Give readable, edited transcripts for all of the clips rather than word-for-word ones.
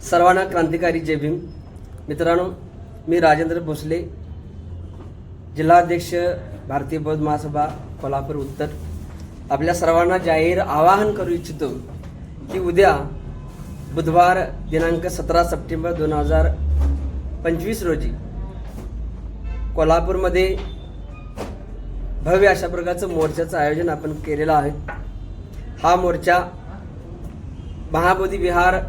सर्वांना क्रांतिकारी जय भीम. मित्रांनो, मी राजेंद्र भोसले, जिल्हाध्यक्ष भारतीय बौद्ध महासभा कोल्हापूर उत्तर. आपल्या सर्वांना जाहीर आवाहन करू इच्छितो की उद्या बुधवार दिनांक 17 सप्टेंबर 2025 रोजी कोल्हापूरमध्ये भव्य अशा प्रकारचं मोर्चाचं आयोजन आपण केलेलं आहे. हा मोर्चा महाबोधी विहार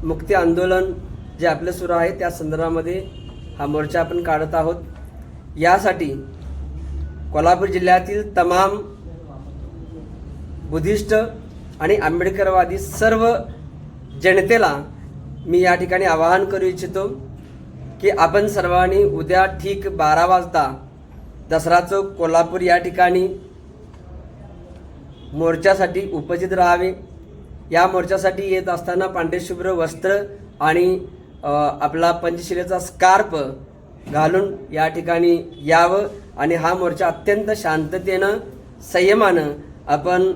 मुक्ती आंदोलन जे आपलं सुरू आहे त्या संदर्भामध्ये हा मोर्चा आपण काढत आहोत. यासाठी कोल्हापूर जिल्ह्यातील तमाम बुद्धिस्ट आणि आंबेडकरवादी सर्व जनतेला मी या ठिकाणी आवाहन करू इच्छितो की आपण सर्वांनी उद्या ठीक 12 वाजता दसरा चौक कोल्हापूर या ठिकाणी मोर्चासाठी उपस्थित राहावे. या मोर्चासाठी येत असताना पांढरे शुभ्र वस्त्र आणि आपला पंचशिलेचा स्कार्फ घालून या ठिकाणी यावं आणि हा मोर्चा अत्यंत शांततेनं संयमानं आपण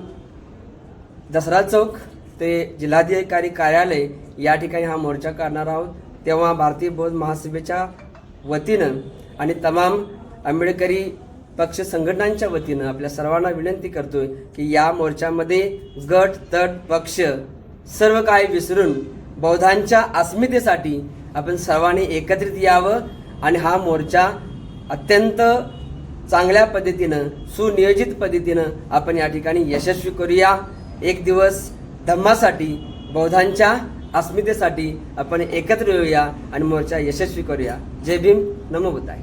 दसरा चौक ते जिल्हाधिकारी कार्यालय या ठिकाणी हा मोर्चा काढणार आहोत. तेव्हा भारतीय बौद्ध महासभेच्या वतीनं आणि तमाम आंबेडकरी पक्ष संघटनांच्या वतीनं आपल्या सर्वांना विनंती करतोय की या मोर्चामध्ये गट तट पक्ष सर्व काही विसरून बौद्धांच्या अस्मितेसाठी आपण सर्वांनी एकत्रित यावं आणि हा मोर्चा अत्यंत चांगल्या पद्धतीनं सुनियोजित पद्धतीनं आपण या ठिकाणी यशस्वी करूया. एक दिवस धम्मासाठी बौद्धांच्या अस्मितेसाठी आपण एकत्र येऊया आणि मोर्चा यशस्वी करूया. जय भीम, नमो बुद्धाय.